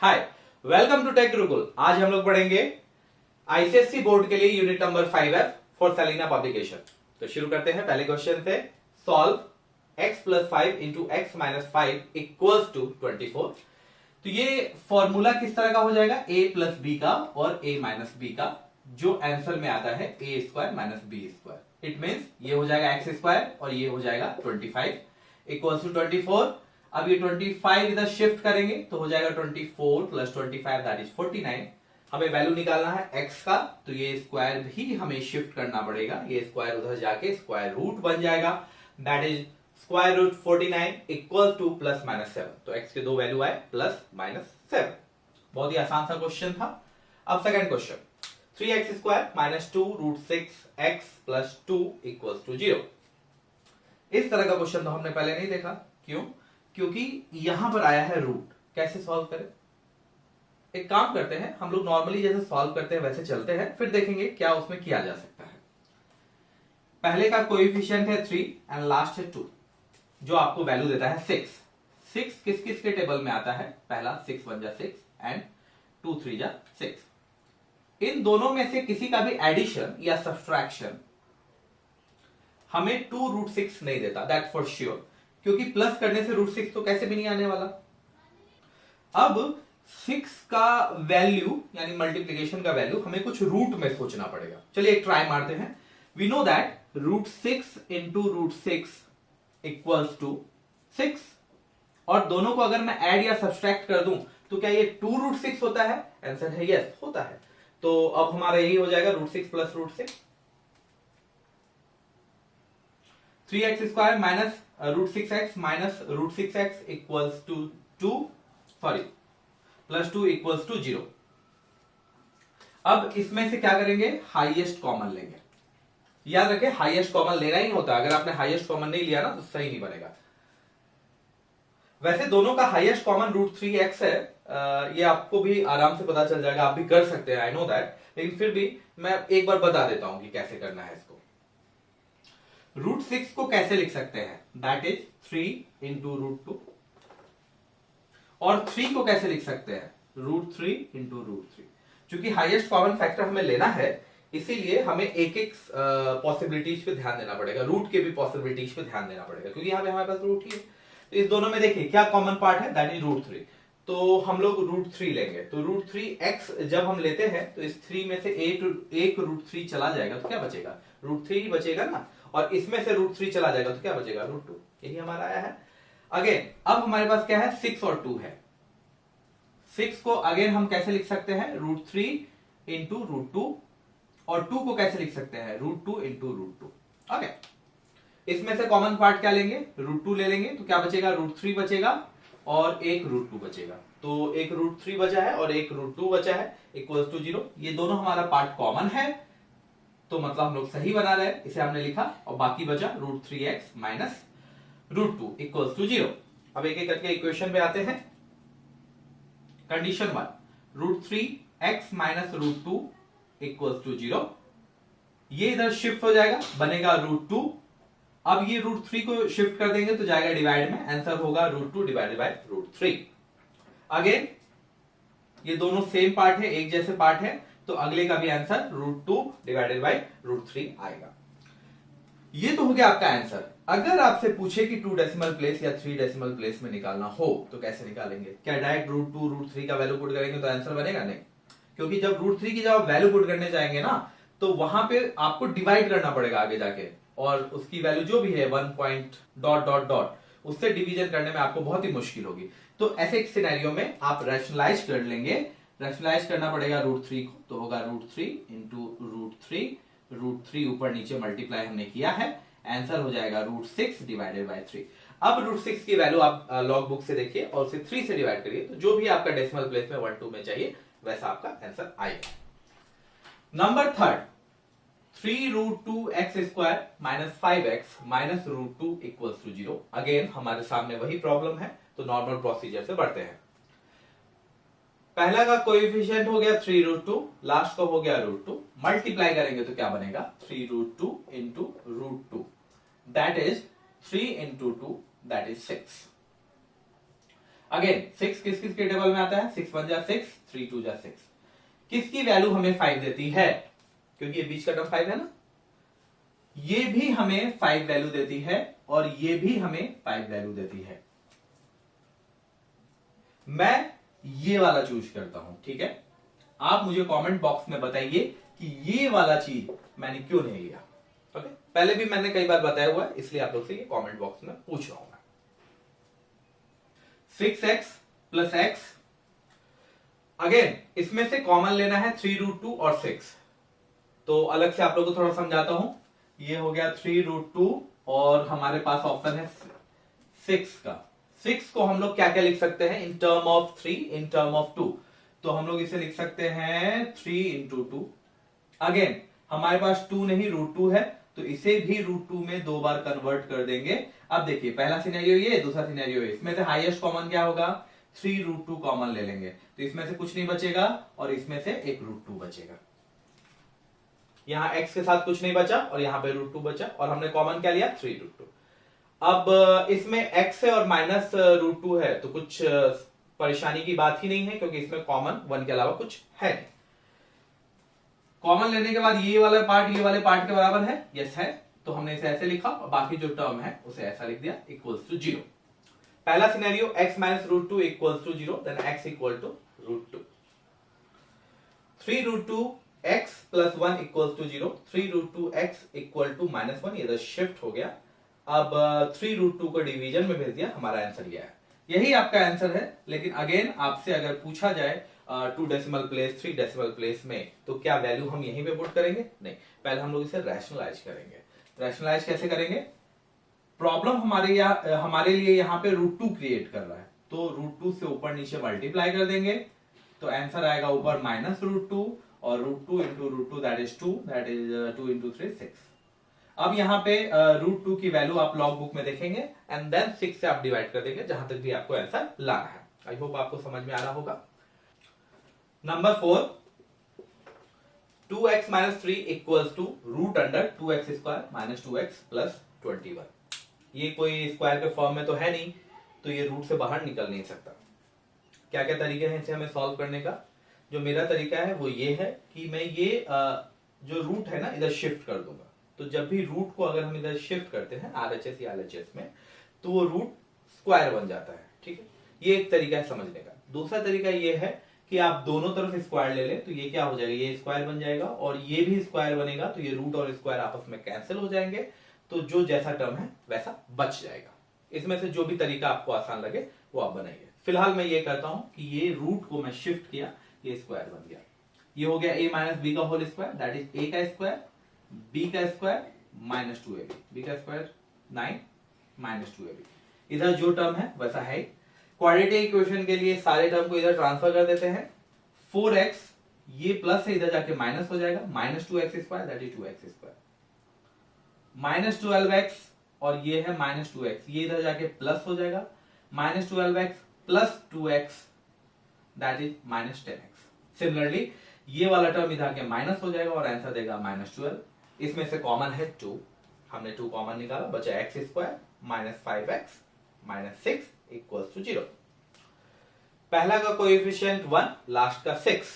Hi, welcome to Tech Gurukul. आज हम लोग पढ़ेंगे आईसीएससी बोर्ड के लिए unit number 5F for Selina publication. तो शुरू करते हैं पहले क्वेश्चन से। Solve x plus 5 into x minus 5 equals to 24। तो ये फॉर्मूला किस तरह का हो जाएगा, a प्लस बी का और a माइनस बी का, जो आंसर में आता है a square minus B square. It means ये हो जाएगा एक्स स्क्वायर और ये हो जाएगा 25 इक्वल्स टू 24। अब ये 25 इधर शिफ्ट करेंगे तो हो जाएगा 24 प्लस 25 दैट इज 49। हमें वैल्यू निकालना है x का, तो ये स्क्वायर भी हमें शिफ्ट करना पड़ेगा। ये स्क्वायर उधर जाके स्क्वायर रूट बन जाएगा, that is square root 49 equal to plus minus 7। तो x के दो वैल्यू आए प्लस माइनस 7। बहुत ही आसान सा क्वेश्चन था। अब second question, 3x square minus 2 root 6x plus 2 equal to 0। इस तरह का क्वेश्चन तो हमने पहले नहीं देखा। क्यों? क्योंकि यहां पर आया है रूट। कैसे सॉल्व करें? एक काम करते हैं, हम लोग नॉर्मली जैसे सॉल्व करते हैं वैसे चलते हैं, फिर देखेंगे क्या उसमें किया जा सकता है। पहले का कोएफिशिएंट है 3 एंड लास्ट है 2, जो आपको वैल्यू देता है 6। 6 किस किस के टेबल में आता है? पहला 6 1 जा 6 एंड 2 3 जा 6। इन दोनों में से किसी का भी एडिशन या सब्सट्रैक्शन हमें 2 रूट 6 नहीं देता, दैट फॉर श्योर, क्योंकि प्लस करने से रूट 6 तो कैसे भी नहीं आने वाला। अब 6 का वैल्यू यानी मल्टीप्लीकेशन का वैल्यू हमें कुछ रूट में सोचना पड़ेगा। चलिए एक ट्राई मारते हैं। We know that root 6 into root 6 equals to 6, और दोनों को अगर मैं ऐड या सब्सट्रैक्ट कर दूं तो क्या ये 2 रूट 6 होता है? आंसर है यस, होता है। तो अब हमारा यही हो जाएगा root 6 plus root 6। 3x square minus root 6x minus root 6x equals to 2 sorry plus 2 equals to 0। अब इसमें से क्या करेंगे? हाईएस्ट कॉमन लेंगे। याद रखें, हाईएस्ट कॉमन लेना ही होता है। अगर आपने हाईएस्ट कॉमन नहीं लिया ना तो सही नहीं बनेगा। वैसे दोनों का हाईएस्ट कॉमन रूट 3x है, ये आपको भी आराम से पता चल जाएगा, आप भी कर सकते हैं, आई नो दैट। लेकिन फिर भी मैं एक बार बता देता हूं कि कैसे करना है इसको। रूट 6 को कैसे लिख सकते हैं? That is 3 into root 2। और 3 को कैसे लिख सकते हैं? Root 3 into root 3। चूंकि हाईएस्ट कॉमन फैक्टर हमें लेना है, इसीलिए हमें एक एक पॉसिबिलिटीज पे ध्यान देना पड़ेगा, रूट के भी पॉसिबिलिटीज पे ध्यान देना पड़ेगा, क्योंकि यहाँ पे हमारे पास रूट ही है। तो इस दोनों में देखिए क्या कॉमन पार्ट है, दैट इज रूट 3। तो हम लोग रूट 3 लेंगे। तो रूट 3x जब हम लेते हैं तो इस 3 में से एक रूट 3 चला जाएगा तो क्या बचेगा? रूट 3 ही बचेगा ना। और इसमें से रूट 3 चला जाएगा तो क्या बचेगा? रूट 2। यही हमारा आया है। अगेन अब हमारे पास क्या है? 6 और 2 है। 6 को अगेन हम कैसे लिख सकते हैं? Root 3 into root 2। और 2 को कैसे लिख सकते हैं? Root 2 into root 2। ओके, इसमें से कॉमन पार्ट क्या लेंगे? रूट 2 ले लेंगे तो क्या बचेगा? रूट 3 बचेगा और एक रूट 2 बचेगा। तो एक रूट 3 बचा है और एक रूट 2 बचा है, इक्वल्स टू 0। ये दोनों हमारा पार्ट कॉमन है, तो मतलब हम लोग सही बना रहे हैं, इसे हमने लिखा। और बाकी बचा root 3x minus root 2 equals to 0। अब एक एक करके इक्वेशन पे आते हैं। Condition 1, root 3x minus root 2 equals to 0। ये इधर शिफ्ट हो जाएगा, बनेगा रूट 2। अब ये रूट 3 को शिफ्ट कर देंगे तो जाएगा डिवाइड में, आंसर होगा root 2 divided by root 3। Again ये दोनों सेम पार्ट है, एक जैसे पार्ट है, तो अगले का भी answer root 2 divided by root 3 आएगा। ये तो हो गया आपका आंसर। अगर आपसे पूछे कि 2 डेसिमल प्लेस या 3 डेसिमल प्लेस में निकालना हो तो कैसे निकालेंगे? क्या डायरेक्ट रूट 2 रूट 3 का वैल्यू पुट करेंगे तो आंसर बनेगा? नहीं, क्योंकि जब रूट 3 की जब आप वैल्यू पुट करने जाएंगे ना तो वहां पे आपको डिवाइड करना पड़ेगा आगे जाके, और उसकी वैल्यू जो भी है 1 पॉइंट डॉट डॉट डॉट, उससे डिवीजन करने में आपको बहुत ही मुश्किल होगी। तो ऐसे एक सिनेरियो में आप रैशनलाइज कर लेंगे। रैशनलाइज करना पड़ेगा रूट 3 को, तो होगा रूट 3 इंटू रूट 3। रूट 3 ऊपर नीचे मल्टीप्लाई हमने किया है, आंसर हो जाएगा रूट 6 डिवाइडेड बाय 3। अब रूट 6 की वैल्यू आप लॉग बुक से देखिए और उसे 3 से डिवाइड करिए, तो जो भी आपका डेसिमल प्लेस में 1 2 में चाहिए वैसा आपका आंसर आएगा। Number third, 3 root 2 x square minus 5x minus root 2 equals to 0। Again हमारे सामने वही प्रॉब्लम है, तो नॉर्मल प्रोसीजर से बढ़ते हैं। पहला का कोएफिशिएंट हो गया 3 रूट 2, लास्ट का हो गया रूट 2। मल्टीप्लाई करेंगे तो क्या बनेगा? 3 root 2 into root 2, that is 3 into 2 that is 6। Again 6 किस किस के टेबल में आता है? 6 1 जा 6, 3 2 जा 6। किसकी वैल्यू हमें 5 देती है? क्योंकि ये बीच का टर्म 5 है ना, ये भी हमें 5 वैल्यू देती है और ये भी हमें 5 वैल्यू देती है। मैं ये वाला चूज करता हूं, ठीक है। आप मुझे कमेंट बॉक्स में बताइए कि ये वाला चीज मैंने क्यों नहीं लिया। ओके, पहले भी मैंने कई बार बताया हुआ है, इसलिए आप लोग से ये कमेंट बॉक्स में पूछ रहा हूं मैं। 6x प्लस एक्स, अगेन इसमें से कॉमन लेना है 3√2 और 6। तो अलग से आप लोगों को थोड़ा समझाता हूं। ये हो गया 3√2 और हमारे पास ऑप्शन है 6 का। 6 को हम लोग क्या क्या लिख सकते हैं? In term of 3, in term of 2। तो हम लोग इसे लिख सकते हैं 3 इंटू 2। अगेन हमारे पास 2 नहीं √2 है, तो इसे भी √2 में 2 बार कन्वर्ट कर देंगे। अब देखिए, पहला सिनेरियो ये, दूसरा सिनेरियो ये। इसमें से हाईएस्ट कॉमन क्या होगा? 3√2 कॉमन ले लेंगे, तो इसमें से कुछ नहीं बचेगा और इसमें से एक √2 बचेगा। यहां x के साथ कुछ नहीं बचा और यहां पे √2 बचा, और हमने कॉमन क्या लिया? 3√2। अब इसमें x है और माइनस √2 है, तो कुछ परेशानी की बात ही नहीं है, क्योंकि इसमें कॉमन 1 के अलावा कुछ है नहीं। कॉमन लेने के बाद ये वाला पार्ट ये वाले पार्ट के बराबर है, यस है, तो हमने इसे ऐसे लिखा और बाकी जो टर्म है उसे ऐसा लिख दिया, इक्वल्स टू 0। पहला scenario x minus √2 equals to 0, then x equal to √2। 3√2 x plus 1 equals to 0, 3√2 x equal to -1, ये शिफ्ट हो गया। अब 3√2 को डिवीजन में भेज दिया, हमारा आंसर ये है। यही आपका आंसर है। लेकिन अगेन आपसे अगर पूछा जाए 2 डेसिमल प्लेस 3 डेसिमल प्लेस में, तो क्या वैल्यू हम यहीं पे पुट करेंगे? नहीं, पहले हम लोग इसे रैशनलाइज करेंगे। रैशनलाइज कैसे करेंगे? प्रॉब्लम हमारे लिए यहाँ पे √2 क्रिएट कर रहा है, तो √2 से ऊपर नीचे मल्टीप्लाई कर देंगे, तो आंसर आएगा ऊपर -√2 और √2 into √2 that is 2, that is 2 into 3 6। अब यहाँ पे √2 की वैल्यू आप लॉग बुक में देखेंगे एंड देन 6 से आप डिवाइड कर देंगे, जहां तक भी आपको आंसर लाना है। आई होप आपको समझ में आ रहा होगा। Number 4, 2x minus 3 equals to √2x square minus 2x plus 21। ये कोई स्क्वायर के फॉर्म में तो है नहीं, तो ये रूट से बाहर निकल नहीं सकता। क्या क्या तरीके हैं इसे हमें सॉल्व करने का? जो मेरा तरीका है वो ये है कि मैं ये जो रूट है ना, इधर शिफ्ट कर दूंगा। तो जब भी रूट को अगर हम इधर शिफ्ट करते हैं RHS या LHS में, तो वो रूट स्क्वायर बन जाता है, ठीक है। ये एक तरीका है समझने का। दूसरा तरीका ये है कि आप दोनों तरफ स्क्वायर ले लें, तो ये क्या हो जाएगा? ये स्क्वायर बन जाएगा और ये भी स्क्वायर बनेगा, तो ये रूट और स्क्वायर आपस में कैंसिल हो जाएंगे, तो जो जैसा टर्म है वैसा बच जाएगा। इसमें से जो भी तरीका आपको आसान लगे वो आप बनाइए। फिलहाल मैं ये करता हूं कि ये रूट को मैं शिफ्ट किया, ये स्क्वायर बन गया। ये हो गया a माइनस बी का whole square, that is a का स्क्वायर b का स्क्वायर माइनस 2ab, b का स्क्वायर 9 माइनस 2ab। इधर जो टर्म है वैसा है। क्वाड्रेटिक इक्वेशन के लिए सारे टर्म को इधर ट्रांसफर कर देते हैं। 4x ये प्लस है, इधर जाके माइनस हो जाएगा, minus 2x square that is 2x square, minus 12x और ये है माइनस 2x, ये इधर जाके प्लस हो जाएगा, minus 12x plus 2x that is minus 10x। Similarly ये वाला टर्म इधर के माइनस हो जाएगा और आंसर देगा -12। इसमें से कॉमन है 2, हमने 2 कॉमन निकाला, बचा x square minus 5x minus 6 equals to 0। पहला का कोएफिशिएंट 1, लास्ट का 6।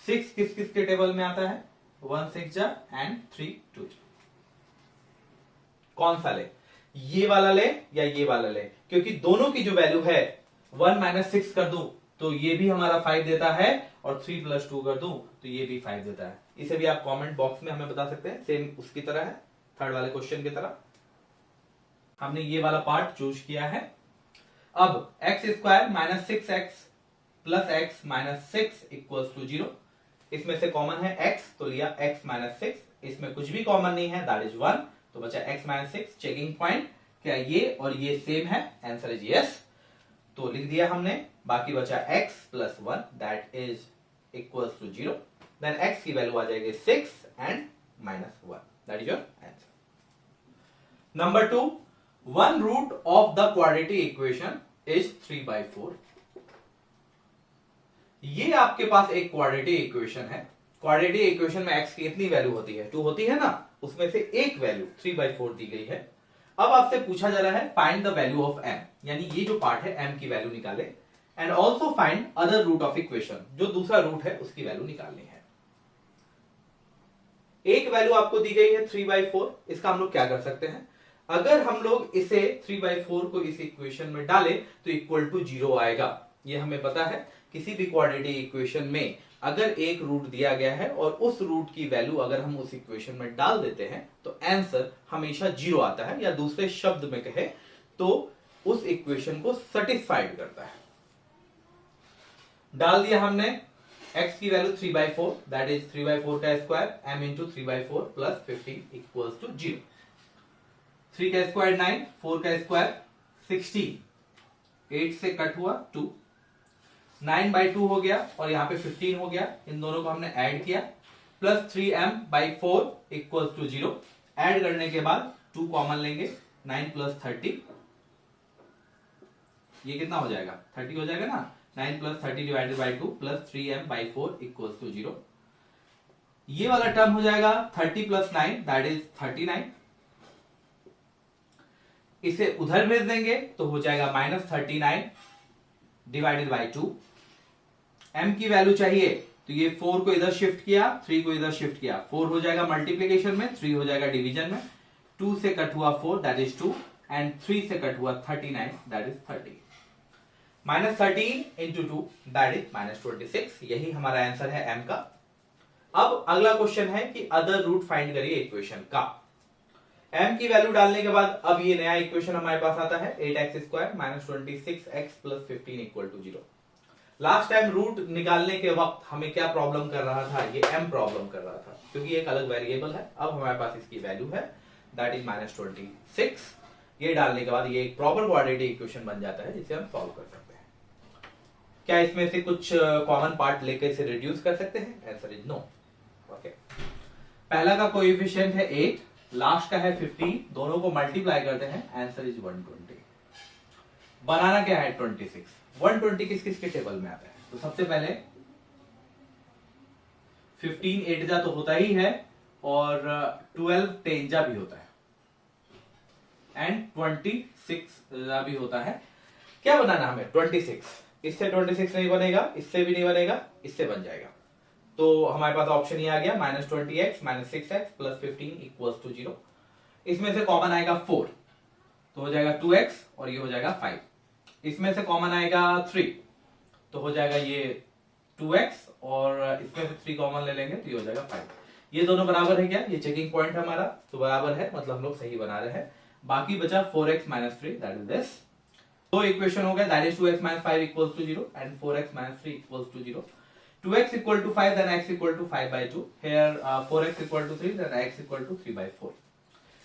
6 किस किस के टेबल में आता है? 1 6 जा एंड 3 2 जा। कौन सा ले? ये वाला ले या ये वाला ले? क्योंकि दोनों की जो वैल्यू है 1 माइनस 6 कर दूं तो ये भी हमारा 5 देता है, और 3 प्लस 2 कर दूं तो ये भी 5 देता है। इसे भी आप कमेंट बॉक्स में हमें बता सकते हैं, सेम उसकी तरह है, थर्ड वाले क्वेश्चन की तरह। हमने ये वाला पार्ट चूज किया है। अब x square minus 6x plus x minus 6 equals to 0। इसमें से कॉमन है x, तो लिया x माइनस 6। इसमें कुछ भी कॉमन नहीं है, दैट इज 1, तो बचा x माइनस 6। चेकिंग पॉइंट, क्या ये और ये सेम है? आंसर इज यस, तो लिख दिया हमने। बाकी बचा x plus 1 that is equals to 0। Then x की वैल्यू आ जाएगी 6 and minus 1, that is your answer. Number 2, 1 root of the quadratic equation is 3/4। ये आपके पास एक क्वाड्रेटिक इक्वेशन है। क्वाड्रेटिक इक्वेशन में x की इतनी वैल्यू होती है, 2 होती है ना, उसमें से एक वैल्यू 3/4 दी गई है। अब आपसे पूछा जा रहा है find the value of m, यानी ये जो पार्ट है m की वैल्यू निकाले, and also find other root of equation, जो दूसरा रूट है उसकी वैल्यू निकालनी है। एक वैल्यू आपको दी गई है 3/4, इसका हम लोग क्या कर सकते हैं, अगर हम लोग इसे 3/4 को इस इक्वेशन में डालें तो इक्वल टू 0 आएगा। ये हमें पता है किसी भी क्वाड्रेटिक इक्वेशन में अगर एक रूट दिया गया है और उस रूट की वैल्यू अगर हम उस इक्वेशन में डाल देते हैं तो आंसर हमेशा 0 आता है, या दूसरे शब्द में कहे तो उस इक्वेशन को सेटिस्फाइड करता है। डाल दिया हमने x की वैल्यू 3/4, दैट इज 3/4 का square m into 3/4 plus 15 equals to 0। 3 का स्क्वायर 9, 4 का स्क्वायर 16, 8 से कट हुआ 2, 9/2 हो गया और यहां पे 15 हो गया, इन दोनों को हमने ऐड किया, plus 3m/4 equals to 0। Add करने के बाद 2 कॉमन लेंगे, 9 प्लस 30, ये कितना हो जाएगा 30 हो जाएगा ना, 9 plus 30 divided by 2 plus 3m/4 equals to 0। ये वाला टर्म हो जाएगा 30 प्लस 9 दैट इज 39, इसे उधर भेज देंगे तो हो जाएगा -39 डिवाइडेड बाई 2। m की वैल्यू चाहिए तो ये 4 को इधर शिफ्ट किया, 3 को इधर शिफ्ट किया, 4 हो जाएगा मल्टीप्लीकेशन में, 3 हो जाएगा डिवीजन में, 2 से कट हुआ 4 दैट इज 2, एंड 3 से कट हुआ 39 that is 30। -13 into 2 that is -26, यही हमारा आंसर है m का। अब अगला क्वेश्चन है कि अदर रूट फाइंड करिए इक्वेशन का। m की वैल्यू डालने के बाद अब ये नया इक्वेशन हमारे पास आता है 8x square -26x plus 15 equal to 0। Last time root निकालने के वक्त हमें क्या प्रॉब्लम कर रहा था, ये m प्रॉब्लम कर रहा था क्योंकि एक अलग वेरिएबल है। अब हमारे पास इसकी वैल्यू है दैट इज -26, ये डालने के बाद ये एक प्रॉपर क्वाड्रेटिक इक्वेशन बन जाता है जिसे हम सॉल्व कर सकते हैं। क्या इसमें से कुछ कॉमन पार्ट लेकर इसे रिड्यूस कर सकते हैं? Answer is no. ओके, पहला का कोएफिशिएंट है 8, लास्ट का है 15, दोनों को मल्टीप्लाई करते हैं, आंसर इज 120। बनाना क्या है 26, 120 किस किस के टेबल में आता है, तो सबसे पहले 15 8 जा तो होता ही है और 12 10 जा भी होता है एंड 26 जा भी होता है। क्या बनाना हमें 26, इससे 26 नहीं बनेगा, इससे भी नहीं बनेगा, इससे बन जाएगा, तो हमारे पास ऑप्शन ये आ गया -20x -6x plus 15 equals to 0। इसमें से कॉमन आएगा 4 तो हो जाएगा 2x और ये हो जाएगा 5। इसमें से कॉमन आएगा 3 तो हो जाएगा ये 2x और इसमें से 3 कॉमन ले लेंगे तो ये हो जाएगा 5। ये दोनों बराबर है क्या, ये चेकिंग पॉइंट है हमारा, तो बराबर है, मतलब हम लोग सही बना रहे हैं। बाकी बचा 4x - 3 दैट इज दिस। दो इक्वेशन हो गया that is 2x - 5 equals to 0 and 4x - 3 equals to 0। 2x equal to 5 then x equal to 5/2, here 4x equal to 3 then x equal to 3/4।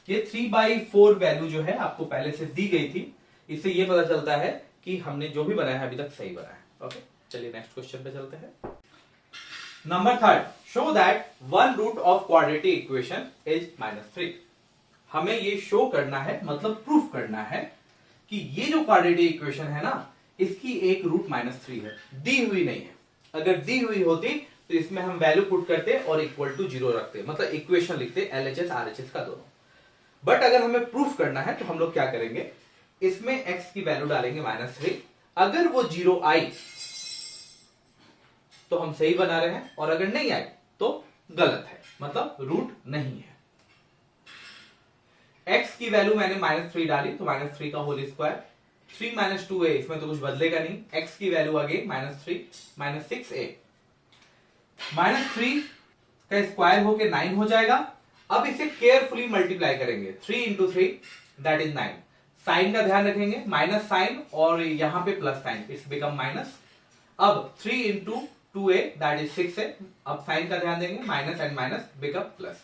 ये 3/4 वैल्यू जो है आपको पहले से दी गई थी, इससे ये पता चलता है कि हमने जो भी बनाया है अभी तक सही बनाया है। ओके, चलिए नेक्स्ट क्वेश्चन पे चलते हैं। Number 3, show that one root of quadratic equation is -3। हमें ये शो करना है, मतलब प्रूफ करना है कि ये जो क्वाड्रेटिक इक्वेशन है ना, इसकी एक रूट -3 है, दी हुई नहीं है। अगर दी हुई होती तो इसमें हम वैल्यू पुट करते और इक्वल टू 0 रखते, मतलब इक्वेशन लिखते LHS RHS का दोनों। बट अगर हमें प्रूफ करना है तो हम लोग क्या करेंगे, इसमें x की वैल्यू डालेंगे -3, अगर वो 0 आई तो हम सही बना रहे हैं और अगर नहीं आई तो गलत है, मतलब रूट नहीं है। x की वैल्यू मैंने -3 डाली तो -3 का होल स्क्वायर, 3 - 2a, इसमें तो कुछ बदलेगा नहीं, x की वैल्यू अगेन -3 -6a, -3 का स्क्वायर होके 9 हो जाएगा। अब इसे केयरफुली मल्टीप्लाई करेंगे, 3 × 3 दैट इज 9। साइन का ध्यान रखेंगे, माइनस साइन और यहां पे plus sign, it's become minus. अब 3 × 2a दैट इज 6a, अब साइन का ध्यान देंगे, minus and minus become plus,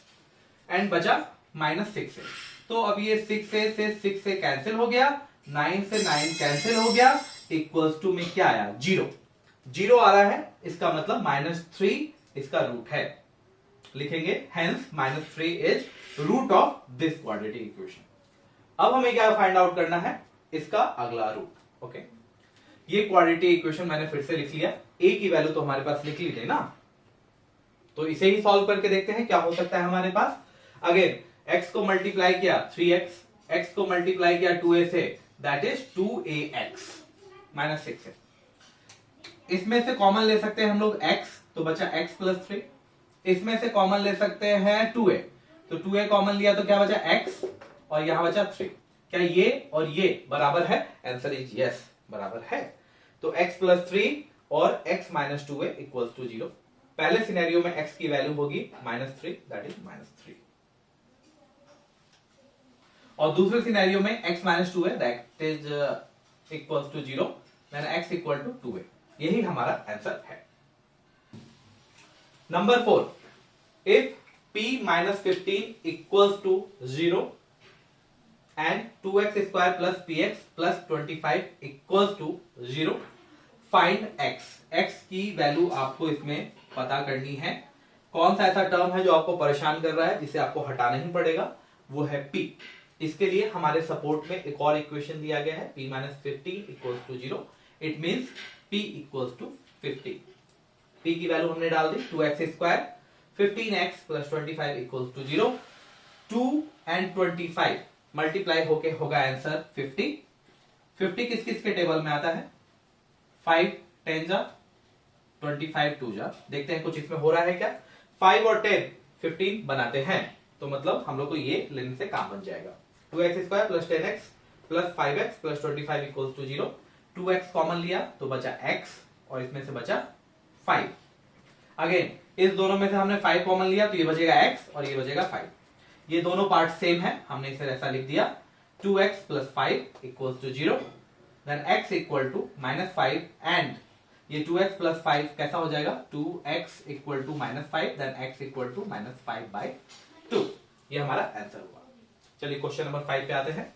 and बचा -6a। तो अब ये 6a से 6a कैंसिल हो गया, 9 से 9 कैंसिल हो गया, इक्वल्स टू में क्या आया 0। 0 आ रहा है, इसका मतलब -3 इसका रूट है, लिखेंगे hence -3 is root of this quadratic equation. अब हमें क्या फाइंड आउट करना है, इसका अगला रूट। ओके, ये क्वाड्रेटिक इक्वेशन मैंने फिर से लिख लिया, a की वैल्यू तो हमारे पास लिख ली थी ना, तो इसे ही सॉल्व करके देखते हैं क्या हो सकता है हमारे पास। अगेन x को मल्टीप्लाई किया 3x x को मल्टीप्लाई किया 2a से, दैट इज 2ax माइनस 6 है। इसमें से कॉमन ले सकते हैं हम लोग x, तो बचा x प्लस 3। इसमें से कॉमन ले सकते हैं 2a, तो 2a कॉमन लिया तो क्या बचा x और यहां बचा 3। क्या ये और ये बराबर है? आंसर इज यस, बराबर है। तो x प्लस 3 और x minus 2a equals to 0। पहले सिनेरियो में x की वैल्यू होगी -3, दैट इज -3, और दूसरे सिनेरियो में x minus 2a that is equals to 0, then x equal to 2a। यही हमारा आंसर है। Number 4, if p minus 15 equals to 0 and 2x square plus px plus 25 equals to 0, find x। x की value आपको इसमें पता करनी है। कौन सा ऐसा टर्म है जो आपको परेशान कर रहा है, जिसे आपको हटाना ही पड़ेगा, वो है p। इसके लिए हमारे सपोर्ट में एक और इक्वेशन दिया गया है, p minus 15 equals to 0। It means p equals to 50। p की वैल्यू हमने डाल दी 2x square 15x plus 25 equals to 0। 2 and 25 multiply होके होगा आंसर 50। 50 किस किस के टेबल में आता है? 5 10 जा, 25 2 जा। देखते हैं कुछ इसमें हो रहा है क्या। 5 और 10 15 बनाते हैं, तो मतलब हम लोग को ये लेने से काम बन जाएगा। 2x square plus 10x plus 5x plus 25 equals to 0। 2x common लिया तो बचा x और इसमें से बचा 5। अगेन इस दोनों में से हमने 5 कॉमन लिया तो ये बचेगा x और ये बचेगा 5। ये दोनों पार्ट सेम है, हमने इसे ऐसा लिख दिया 2x plus 5 equals to 0, then x equal to -5 and ये 2x प्लस 5 कैसा हो जाएगा? 2x equal to -5, then x equal to -5/2। ये हमारा आंसर हुआ। चलिए क्वेश्चन नंबर 5 पे आते हैं।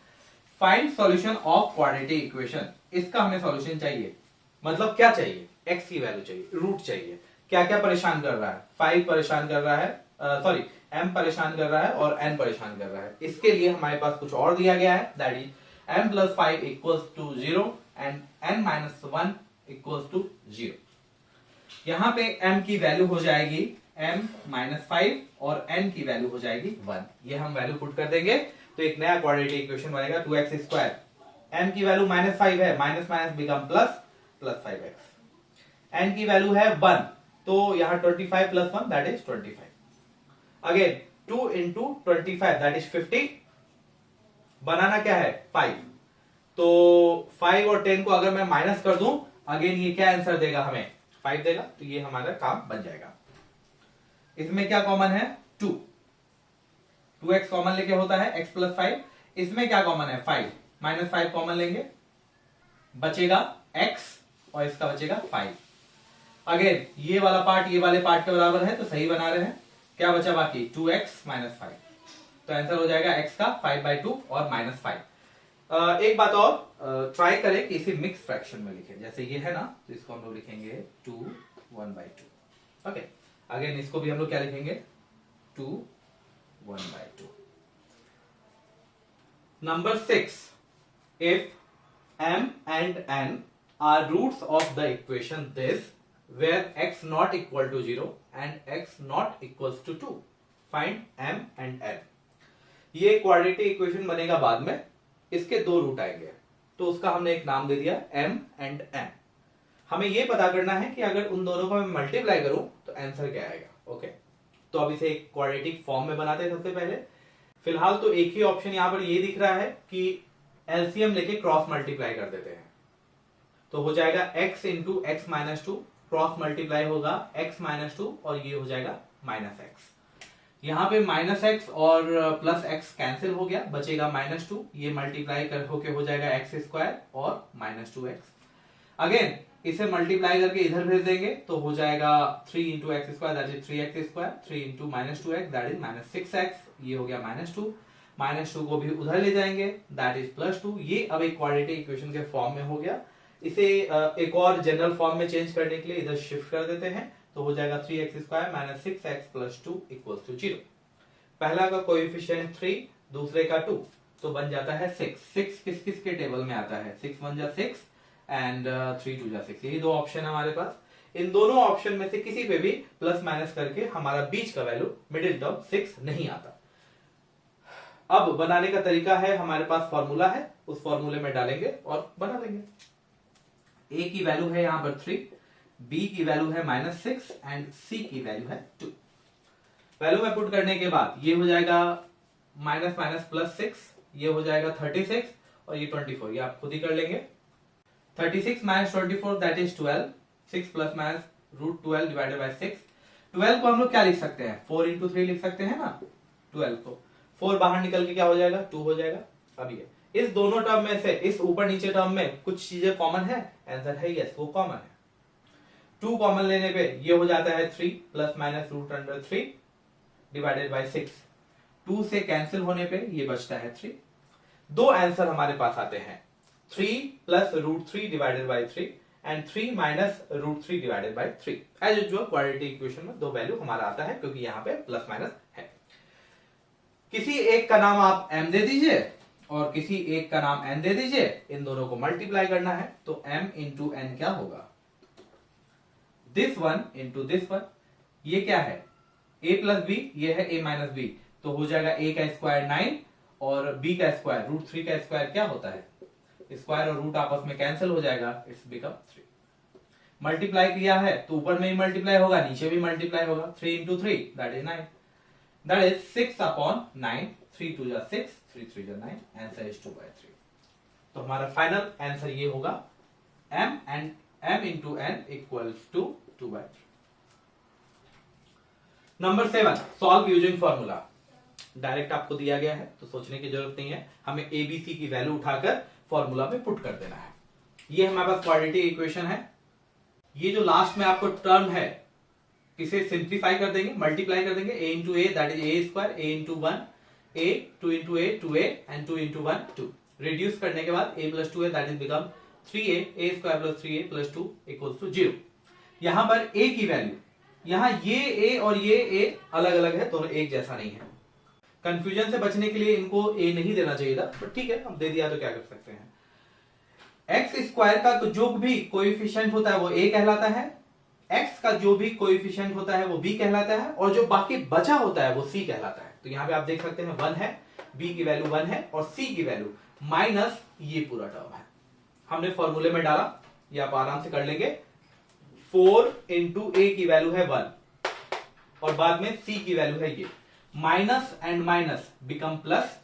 Find solution of quadratic equation. इसका हमें सॉल्यूशन चाहिए, मतलब क्या चाहिए? x की वैल्यू चाहिए, रूट चाहिए। क्या क्या परेशान कर रहा है? 5 परेशान कर रहा है, सॉरी m परेशान कर रहा है और n परेशान कर रहा है। इसके लिए हमारे पास कुछ और दिया गया है, that is m plus 5 equals to 0 and n minus 1 equals to 0। यहां पे m की वैल्यू हो जाएगी m माइनस 5 और n की वैल्यू हो जाएगी 1। ये हम वैल्यू पुट कर देंगे तो एक नया क्वाड्रेटिक इक्वेशन बनेगा 2x स्क्वायर। m की वैल्यू -5 है, minus minus become plus, plus 5x। n की वैल्यू है 1, तो यहां 25 plus 1 that is 25। Again 2 into 25 that is 50। बनाना क्या है? 5। तो 5 और 10 को अगर मैं माइनस कर दूं, अगेन ये क्या आंसर देगा? हमें 5 देगा, तो ये हमारा काम बन जाएगा। इसमें क्या कॉमन है? 2। 2x कॉमन लेके होता है x प्लस 5। इसमें क्या कॉमन है? 5 माइनस 5 कॉमन लेंगे, बचेगा x और इसका बचेगा 5। अगेन ये वाला पार्ट ये वाले पार्ट के बराबर है, तो सही बना रहे हैं। क्या बचा बाकी? 2x minus 5। तो आंसर हो जाएगा x का 5/2 और -5। एक बात और ट्राई करें कि इसे मिक्स फ्रैक्शन में लिखें। जैसे ये है ना, तो इसको हम लोग लिखेंगे 2 1/2। ओके, अगेन इसको भी हम लोग क्या लिखेंगे? 2 1/2। Number 6, if m and n are roots of the equation this where x not equal to 0 and x not equals to 2, find m and n। ये क्वाड्रेटिक इक्वेशन बनेगा बाद में, इसके दो रूट आएंगे, तो उसका हमने एक नाम दे दिया m and n। हमें ये पता करना है कि अगर उन दोनों को मैं मल्टीप्लाई करूं तो आंसर क्या आएगा। ओके, तो अब इसे एक क्वाड्रेटिक फॉर्म में बनाते हैं। सबसे पहले फिलहाल तो एक ही ऑप्शन यहां पर ये दिख रहा है कि एलसीएम लेके क्रॉस मल्टीप्लाई कर देते हैं, तो हो जाएगा x into x minus 2, cross multiply होगा x माइनस 2 और ये हो जाएगा -x। यहाँ पे -x और +x कैंसिल हो गया, बचेगा -2। ये मल्टीप्लाई कर होके हो जाएगा x स्क्वायर और -2x। अगेन इसे मल्टीप्लाई करके इधर भेज देंगे तो हो जाएगा 3 into x square that is 3x square, 3 into -2x that is -6x। ये हो गया -2, -2 को भी उधर ले जाएंगे दैट इज +2। ये अब एक क्वाड्रेटिक इक्वेशन के फॉर्म में हो गया। इसे एक और जनरल फॉर्म में चेंज करने के लिए इधर शिफ्ट कर देते हैं, तो हो जाएगा 3x square -6x plus 2 equals to 0। पहला का कोएफिशिएंट 3, दूसरे का 2, तो बन जाता है 6। 6 किस किस के टेबल में आता है? 6 1 जा 6 एंड 3 2 जा 6। यही दो ऑप्शन है हमारे पास। इन दोनों ऑप्शन में से किसी पे भी प्लस माइनस करके हमारा बीच का वैल्यू मिडिल टर्म 6 नहीं आता। अब बनाने का तरीका है, हमारे पास फॉर्मूला है, उस फॉर्मूले में डालेंगे और बना देंगे। ए की वैल्यू है यहां पर 3, बी की वैल्यू है -6 एंड सी की वैल्यू है 2। वैल्यू में पुट करने के बाद ये हो जाएगा माइनस माइनस प्लस 6, ये हो जाएगा 36 और ये 24, ये आप खुद ही कर लेंगे। 36 minus 24 that is 12, 6 plus minus √12 divided by 6। 12 को हम लोग क्या लिख सकते हैं, 4 इंटू 3 लिख सकते हैं ना। 12 को 4 बाहर निकल के क्या हो जाएगा, 2 हो जाएगा। अब ये इस दोनों टर्म में से इस ऊपर नीचे टर्म में कुछ चीजें कॉमन है, आंसर है यस, वो कॉमन है। 2 कॉमन लेने पे ये हो जाता है 3 प्लस माइनस √3 डिवाइडेड बाय 6। 2 से कैंसिल होने पे ये बचता है 3। दो आंसर हमारे पास आते हैं, 3 plus √3 divided by 3 and 3 minus √3 divided by 3। As usual quadratic equation में दो वैल्यू हमारा आता है, क्योंकि यहाँ पे प्लस माइनस है। किसी एक का नाम आप m दे दीजिए और किसी एक का नाम n दे दीजिए, इन दोनों को मल्टीप्लाई करना है, तो m इंटू n क्या होगा, this one into this one. ये क्या है, a प्लस बी, ये है a माइनस बी, तो हो जाएगा a का स्क्वायर 9 और b का स्क्वायर √3 का स्क्वायर क्या होता है, स्क्वायर और रूट आपस में कैंसिल हो जाएगा, इट्स बिकम 3। मल्टीप्लाई किया है तो ऊपर में ही मल्टीप्लाई होगा, नीचे भी मल्टीप्लाई होगा। 3 into 3 that is 9, that is 6 upon 9, 3 2 जा 6, 3 3 जा 9, आंसर इज 2/3। तो हमारा फाइनल आंसर ये होगा m and m into n equals to 2/3। Number 7, solve using formula. Direct आपको दिया गया है तो सोचने की जरूरत नहीं है, हमें एबीसी की वैल्यू उठाकर फॉर्मूला में पुट कर देना है। ये हमारे पास क्वाड्रेटिक इक्वेशन है। ये जो लास्ट में आपको टर्म है, इसे सिंप्लीफाई कर देंगे, मल्टीप्लाई कर देंगे, a into a that is a square, a into 1 a, 2 into a 2a and 2 into 1 2। Reduce करने के बाद a plus 2a that is become 3a, a square plus 3a plus 2 equals to 0। यहां पर a की value, यहां ये a और ये a अलग अलग है, दोनों एक जैसा नहीं है। कंफ्यूजन से बचने के लिए इनको a नहीं देना चाहिए था, बट ठीक है, अब दे दिया तो क्या कर सकते हैं। एक्स स्क्वायर का जो भी कोएफिशिएंट होता है वो a कहलाता है, x का जो भी कोएफिशिएंट होता है वो b कहलाता है, और जो बाकी बचा होता है वो c कहलाता है। तो यहां पे आप देख सकते हैं 1 है, b की वैल्यू 1 है और c की वैल्यू माइनस ये पूरा टर्म है। हमने फॉर्मूले में डाला, ये आप आराम से कर लेंगे। 4 इंटू a की वैल्यू है 1 और बाद में c की वैल्यू है ये, minus and minus become plus.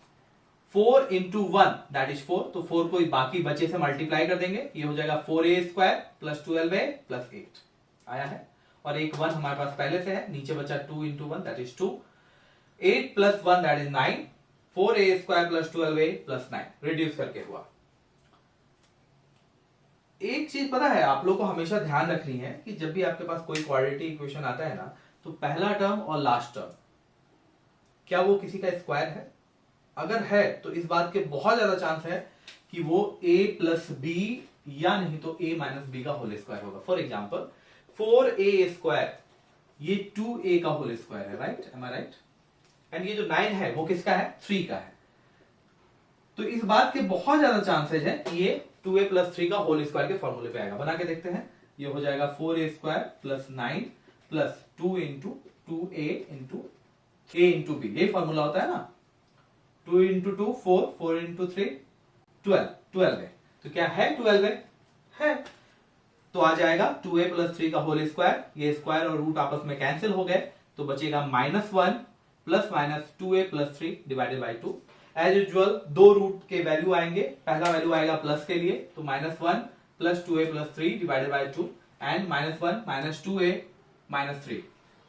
4 into 1 that is 4, तो 4 को बाकी बचे से मल्टीप्लाई कर देंगे, ये हो जाएगा 4a square plus 12a plus 8 आया है, और एक 1 हमारे पास पहले से है, नीचे बचा 2 into 1 that is 2, 8 plus 1 that is 9, 4a square plus 12a plus 9 reduce करके हुआ। एक चीज पता है आप लोग को हमेशा ध्यान रखनी है कि जब भी आपके पास कोई क्वाड्रेटिक इक्वेशन आता है ना, तो पहला टर्म और लास्ट टर्म क्या वो किसी का स्क्वायर है? अगर है तो इस बात के बहुत ज्यादा चांस है कि वो a प्लस बी या नहीं तो a माइनस बी का होल स्क्वायर होगा। फॉर एग्जाम्पल 4a स्क्वायर, ये 2a का होल स्क्वायर है, right, am I right? And ये जो 9 है वो किसका है, 3 का है। तो इस बात के बहुत ज्यादा चांसेज है कि ये 2a प्लस 3 का होल स्क्वायर के फॉर्मूले पे आएगा। बना के देखते हैं, ये हो जाएगा 4a square plus 9 plus 2 into 2a into a into b, ये फॉर्मूला होता है ना। 2 इंटू 2 4, 4 इंटू 3 12 है, तो क्या है 12 है, तो आ जाएगा 2a प्लस 3 का होल स्क्वायर, ये स्क्वायर और रूट आपस में कैंसिल हो गए, तो बचेगा -1 plus minus 2a plus 3 divided by 2। As usual दो रूट के वैल्यू आएंगे, पहला वैल्यू आएगा प्लस के लिए, तो -1 plus 2a plus 3 divided by 2 and -1 minus 2a minus 3।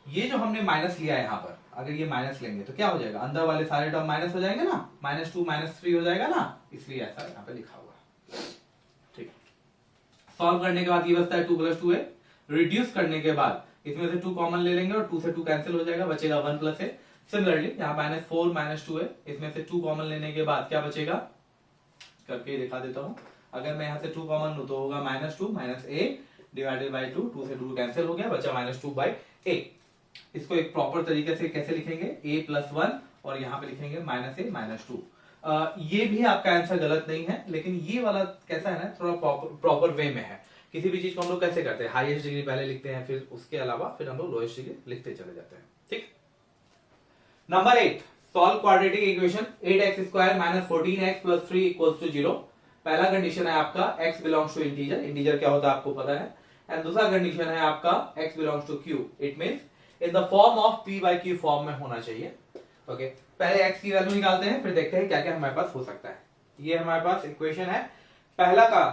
ये जो हमने माइनस लिया है यहाँ पर, अगर ये माइनस लेंगे तो क्या हो जाएगा, अंदर वाले सारे टर्म माइनस हो जाएंगे ना, -2 -3 हो जाएगा ना, इसलिए ऐसा यहाँ पे लिखा हुआ है। ठीक, सॉल्व करने के बाद ये बचता है 2 प्लस 2a, रिड्यूस करने के बाद इसमें से 2 कॉमन ले लेंगे और 2 से 2 कैंसिल हो जाएगा, बचेगा 1 प्लस a। सिमिलरली यहाँ -4 -2a, इसमें से 2 कॉमन लेने के बाद क्या बचेगा, करके दिखा देता हूँ। अगर मैं यहाँ से 2 कॉमन लूँ तो होगा -2 a डिवाइडेड बाई 2, 2 से 2 कैंसिल हो गया, बचा -2/a। इसको एक प्रॉपर तरीके से कैसे लिखेंगे, a प्लस 1 और यहाँ पे लिखेंगे -a -2। ये भी आपका आंसर गलत नहीं है, लेकिन ये वाला कैसा है ना, थोड़ा प्रॉपर वे में है। किसी भी चीज को हम लोग कैसे करते हैं, हाईएस्ट डिग्री पहले लिखते हैं, फिर उसके अलावा फिर हम लोग लोएस्ट डिग्री लिखते चले जाते हैं। ठीक, number 8, solve quadratic equation 8x square minus 14x plus 3 equals to 0। पहला कंडीशन है आपका x belongs to integer, integer क्या होता है आपको पता है। एंड दूसरा कंडीशन है आपका x belongs to q, it means in the form of p by q form में होना चाहिए। ओके, पहले x की वैल्यू निकालते हैं, फिर देखते हैं क्या क्या हमारे पास हो सकता है। ये हमारे पास इक्वेशन है, पहला का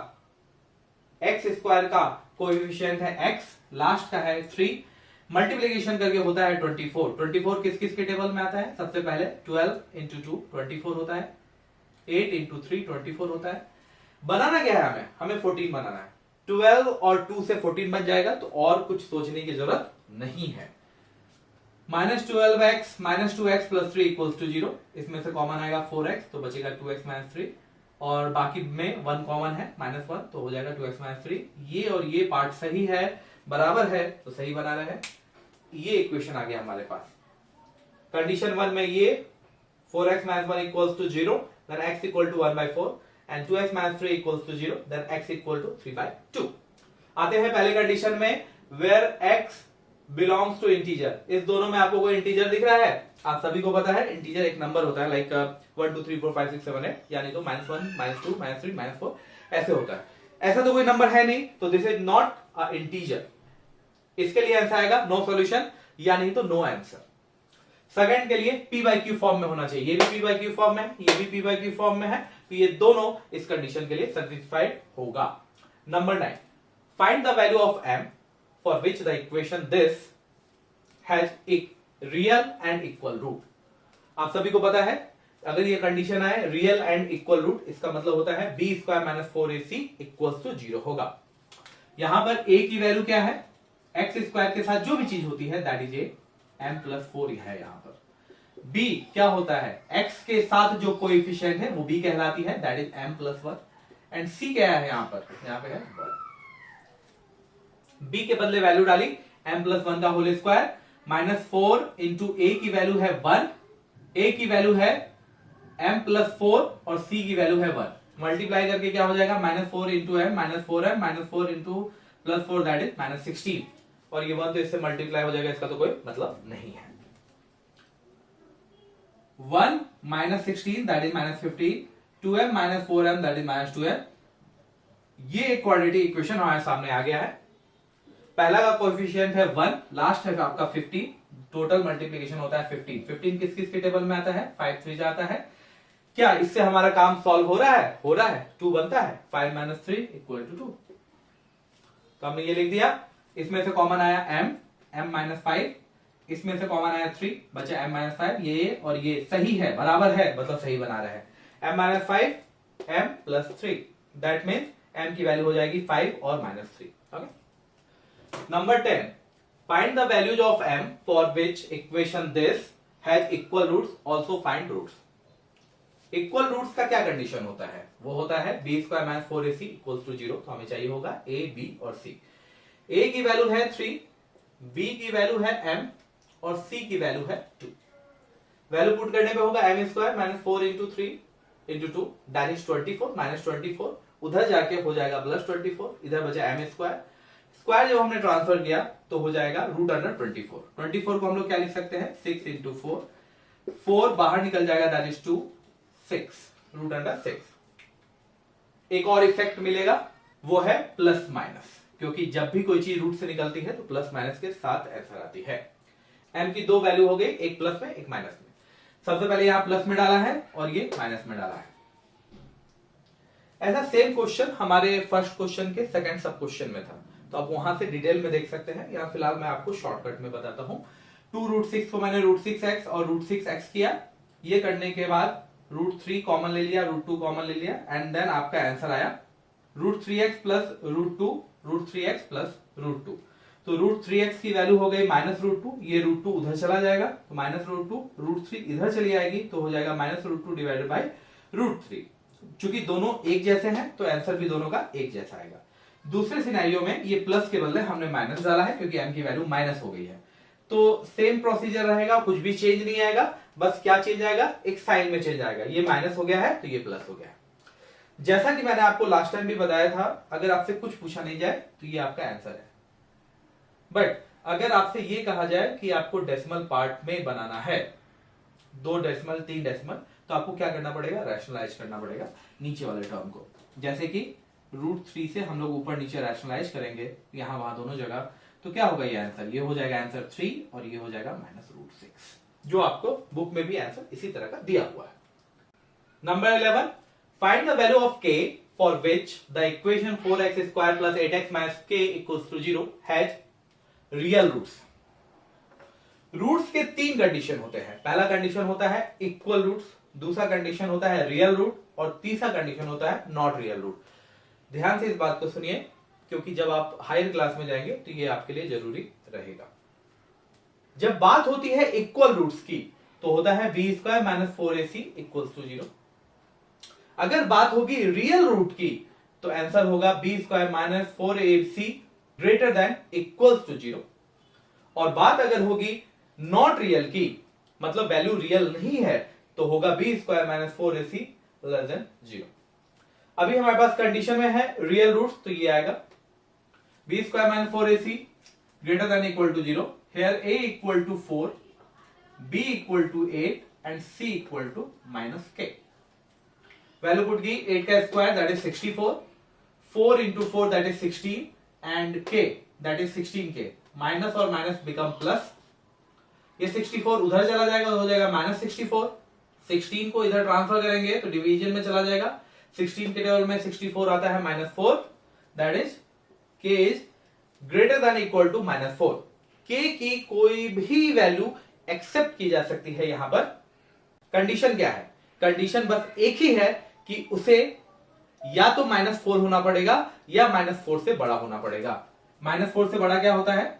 x स्क्वायर का कोएफिशिएंट है x, लास्ट का है 3, मल्टीप्लिकेशन करके होता है 24। 24 किस किस के टेबल में आता है, सबसे पहले 12 इंटू 2 24 होता है, 8 इंटू 3 24 होता है। बनाना क्या है हमें 14 बनाना है। 12 और 2 से 14 बन जाएगा, तो और कुछ सोचने की जरूरत नहीं है। Minus 12x minus 2x plus 3 equals to 0, इसमें से कॉमन आएगा 4x, तो बचेगा 2x माइनस 3, और बाकी में 1 कॉमन है माइनस 1, तो हो जाएगा 2x माइनस 3। ये और ये पार्ट सही है, बराबर है, तो सही बना रहे हैं। ये इक्वेशन आ गया हमारे पास। कंडीशन 1 में ये 4x minus 1 equals to 0, then x equal to 1 by 4 and 2x minus 3 equals to 0, then x equal to 3 by 2। आते हैं पहले कंडीशन में, where x belongs to integer. इस दोनों में आपको कोई इंटीजर दिख रहा है? आप सभी को पता है इंटीजर एक नंबर होता है, लाइक 1 2 3 4 5 6 7 8, यानी तो -1 -2 -3 -4 ऐसे होता है। ऐसा तो कोई नंबर है नहीं, तो this is not a integer. इसके लिए आंसर आएगा नो सॉल्यूशन, या नहीं तो नो आंसर। सेकंड के लिए p बाय q फॉर्म में होना चाहिए, ये भी p बाय q फॉर्म में है, ये भी p बाय q फॉर्म में है, तो ये दोनों इस कंडीशन के लिए सेटिस्फाइड होगा। Number 9, find the value of m for which the equation this has a real and equal root। आप सभी को पता है, अगर ये कंडीशन आए रियल एंड इक्वल रूट, इसका मतलब होता है b square minus 4ac equals to 0 होगा। यहां पर a की वैल्यू क्या है, x स्क्वायर के साथ जो भी चीज होती है दैट इज m प्लस 4 है। यहां पर b क्या होता है, x के साथ जो कोएफिशिएंट है वो b कहलाती है, that is m plus 1। And c क्या है यहां पे है 1। b के बदले वैल्यू डाली m प्लस 1 का whole square, minus 4 into a की वैल्यू है 1, a की वैल्यू है m प्लस 4 और c की वैल्यू है 1। मल्टीप्लाई करके क्या हो जाएगा, minus 4 into m minus 4m minus 4 into plus 4 that is minus 16, और ये 1 तो इससे मल्टीप्लाई हो जाएगा, इसका तो कोई मतलब नहीं है। 1 minus 16 that is minus 15, 2m minus 4m that is minus 2m। ये एक क्वाड्रेटिक इक्वेशन हमारे सामने आ गया है। पहला का कोएफिशिएंट है 1, लास्ट है आपका 50, टोटल मल्टीप्लिकेशन होता है 15। 15 किस किस के टेबल में आता है, 5 3 जाता है। क्या इससे हमारा काम सॉल्व हो रहा है? हो रहा है, 2 बनता है, 5 माइनस 3 इक्वल टू 2। तो हमने ये लिख दिया, इसमें से कॉमन आया m माइनस 5, इसमें से कॉमन आया 3, बचा m माइनस 5, ये और ये सही है, बराबर है, मतलब सही बना रहे हैं। m minus 5 m plus 3, that means m की वैल्यू हो जाएगी 5 और minus 3। Okay, number 10, find the values of m for which equation this has equal roots, also find roots। Equal roots का क्या कंडीशन होता है, वो होता है b square minus 4ac equals to 0, तो हमें चाहिए होगा a b और c। a की वैल्यू है 3, b की वैल्यू है m और c की वैल्यू है 2। वैल्यू पुट करने पे होगा m square minus 4 into 3 into 2 that is 24 minus 24, उधर जाके हो जाएगा प्लस 24, इधर बचा m स्क्वायर, स्क्वायर जब हमने ट्रांसफर किया तो हो जाएगा रूट अंडर 24। 24 को हम लोग क्या लिख सकते हैं, 6 इंटू 4, 4 बाहर निकल जाएगा दैट इज 2, 6 रूट अंडर 6। एक और इफेक्ट मिलेगा, वो है प्लस माइनस, क्योंकि जब भी कोई चीज रूट से निकलती है तो प्लस माइनस के साथ आंसर आती है। m की दो वैल्यू हो गई, एक प्लस में एक माइनस में। सबसे पहले यहां प्लस में डाला है और ये माइनस में डाला है। ऐसा सेम क्वेश्चन हमारे फर्स्ट क्वेश्चन के सेकंड सब क्वेश्चन में था, तो आप वहां से डिटेल में देख सकते हैं। यहाँ फिलहाल मैं आपको शॉर्टकट में बताता हूं। 2 रूट 6 को मैंने रूट 6x और रूट 6x किया, ये करने के बाद रूट 3 कॉमन ले लिया, रूट 2 कॉमन ले लिया, एंड देन आपका आंसर आया root 3x plus root 2, root 3x plus root 2। तो रूट 3x की वैल्यू हो गई माइनस रूट 2, ये रूट 2 उधर चला जाएगा, तो माइनस रूट 2, रूट 3 इधर चली आएगी, तो हो जाएगा minus root 2 divided by root 3। चूंकि दोनों एक जैसे हैं तो आंसर भी दोनों का एक जैसा आएगा। दूसरे सिनेरियो में ये प्लस के बदले हमने माइनस डाला है, क्योंकि m की वैल्यू माइनस हो गई है। तो सेम प्रोसीजर रहेगा, कुछ भी चेंज नहीं आएगा, बस क्या चेंज आएगा, एक साइन में चेंज आएगा। ये माइनस हो गया है तो ये प्लस हो गया है। जैसा कि मैंने आपको लास्ट टाइम भी बताया था, अगर आपसे कुछ पूछा नहीं जाए तो ये आपका आंसर है। बट अगर आपसे ये कहा जाए कि आपको डेसिमल पार्ट में बनाना है, 2 डेसिमल 3 डेसिमल, तो आपको क्या करना पड़ेगा, रैशनलाइज करना पड़ेगा नीचे वाले टर्म को। जैसे कि √3 से हम लोग ऊपर नीचे रैशनलाइज करेंगे यहां वहां दोनों जगह, तो क्या होगा ये आंसर, ये हो जाएगा आंसर 3 और ये हो जाएगा -√6, जो आपको बुक में भी आंसर इसी तरह का दिया हुआ है। Number 11, find the value of k for which the equation 4x² + 8x - k = 0 has real roots. Roots के 3 कंडीशन होते हैं। पहला कंडीशन होता है इक्वल रूट्स, दूसरा कंडीशन होता है रियल रूट और तीसरा कंडीशन होता है नॉट रियल रूट। ध्यान से इस बात को सुनिए, क्योंकि जब आप हायर क्लास में जाएंगे तो ये आपके लिए जरूरी रहेगा। जब बात होती है इक्वल रूट्स की तो होता है b² - 4ac = 0। अगर बात होगी रियल रूट की तो आंसर होगा b² - 4ac > 0। और बात अगर होगी नॉट रियल की, मतलब वैल्यू रियल नहीं है, तो होगा b² - 4ac < 0। अभी हमारे पास कंडीशन में है रियल रूट्स, तो ये आएगा b² - 4ac > 0। Here a = 4, b = 8 and c = -k। Value put की 8 का square that is 64, 4 into 4 that is 16 and k that is 16k। Minus और माइनस बिकम प्लस, ये 64 उधर चला जाएगा तो हो जाएगा -64। 16 को इधर ट्रांसफर करेंगे तो डिवीजन में चला जाएगा, 16 के टेबल में 64 आता है -4 that is k is > -4। k की कोई भी वैल्यू एक्सेप्ट की जा सकती है। यहां पर कंडीशन क्या है, कंडीशन बस एक ही है कि उसे या तो -4 होना पड़ेगा या -4 से बड़ा होना पड़ेगा। -4 से बड़ा क्या होता है,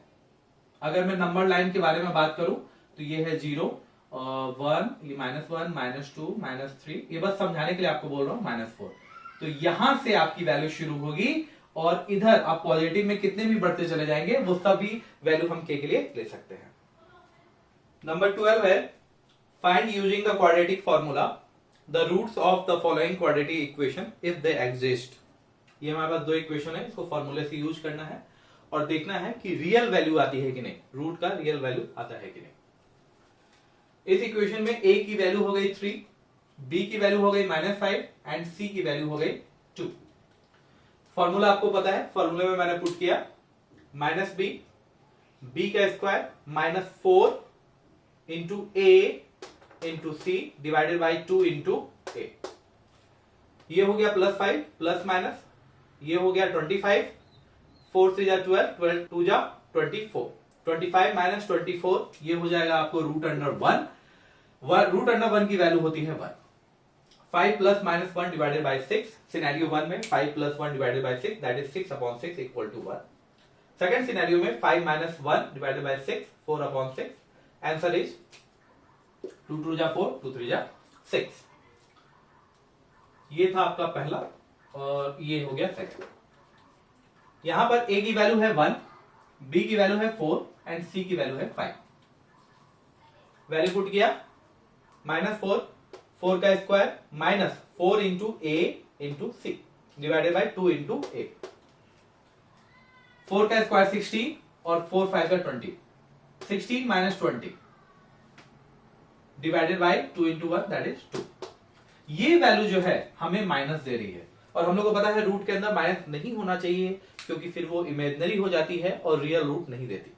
अगर मैं नंबर लाइन के बारे में बात करूं तो ये है 0, 1, ये -1, -2, -3, ये बस समझाने के लिए आपको बोल रहा हूं -4। तो यहां से आपकी वैल्यू शुरू होगी और इधर आप पॉजिटिव में कितने भी बढ़ते चले जाएंगे वो सभी वैल्यू हम k के लिए ले सकते हैं। नंबर 12 है find using the quadratic formula the roots of the following quadratic equation if they exist. ये हमारे पास 2 इक्वेशन है, इसको फॉर्मूले से यूज करना है और देखना है कि रियल वैल्यू आती है कि नहीं, रूट का रियल वैल्यू आता है कि नहीं। इस इक्वेशन में a की वैल्यू हो गई 3, b की वैल्यू हो गई -5 एंड c की वैल्यू हो गई 2। फॉर्मूला आपको पता है, फॉर्मूले में मैंने पुट किया -b का square -4 into a into c divided by 2 into a। ये हो गया +5 प्लस माइनस, ये हो गया 25, 4 3 जा 12, 12 2 जा 24, 25 - 24 ये हो जाएगा आपको √1। √1 की वैल्यू होती है 1। 5 + -1 डिवाइडेड बाई 6, सिनेरियो 1 में 5 + 1 divided by 6 that is 6/6 = 1। Second scenario में 5 - 1 डिवाइडेड बाई 6 4/6, आंसर इज 2 2 जा 4, 2 3 जा 6। ये था आपका पहला और ये हो गया सेकंड। यहां पर a की वैल्यू है 1, b की वैल्यू है 4 एंड c की वैल्यू है 5। वैल्यू पुट किया -4, 4 का square -4 into a into c divided by 2 into a। 4 का स्क्वायर 16 और 4 5 का 20, 16 - 20 divided by 2 into 1 that is 2। ये वैल्यू जो है हमें माइनस दे रही है और हम लोग को पता है रूट के अंदर माइनस नहीं होना चाहिए क्योंकि फिर वो इमेजिनरी हो जाती है और रियल रूट नहीं देती।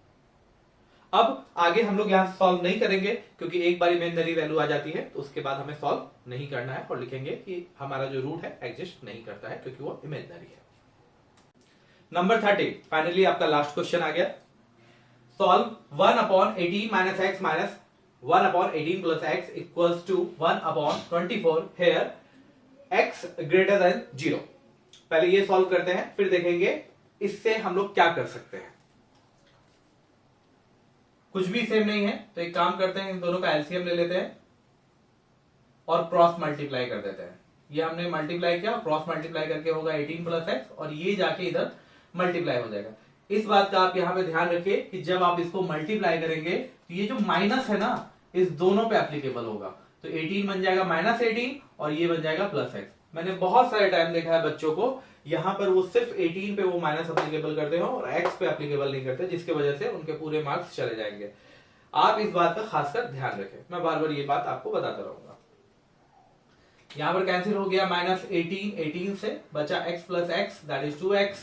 अब आगे हम लोग यहां सॉल्व नहीं करेंगे क्योंकि एक बार इमेजिनरी वैल्यू आ जाती है तो उसके बाद हमें सॉल्व नहीं करना है और लिखेंगे कि हमारा जो रूट है एग्जिस्ट नहीं करता है क्योंकि वो इमेजिनरी है। नंबर 30 फाइनली आपका लास्ट क्वेश्चन आ गया। Solve 1/18 - x - 1/18 + x = 1/24 here x > 0। पहले ये सॉल्व करते हैं फिर देखेंगे इससे हम लोग क्या कर सकते हैं। कुछ भी सेम नहीं है तो एक काम करते हैं, इन दोनों का एलसीएम ले लेते हैं और क्रॉस मल्टीप्लाई कर देते हैं। ये हमने मल्टीप्लाई किया, क्रॉस मल्टीप्लाई करके होगा 18 + x और ये जाके इधर मल्टीप्लाई हो जाएगा। इस बात का आप यहां पे ध्यान रखिए कि जब आप इसको मल्टीप्लाई करेंगे तो ये जो माइनस है ना इस दोनों पे एप्लीकेबल होगा। तो 18 बन जाएगा -18 और ये बन जाएगा +x। मैंने बहुत सारे टाइम देखा है बच्चों को यहां पर वो सिर्फ 18 पे वो माइनस एप्लीकेबल करते हो और x पे एप्लीकेबल नहीं करते, जिसकी वजह से उनके पूरे मार्क्स चले जाएंगे। आप इस बात का खासकर ध्यान रखें, मैं बार बार ये बात आपको बताता रहूंगा। यहां पर कैंसिल हो गया -18, 18 से बचा x plus x that is 2x,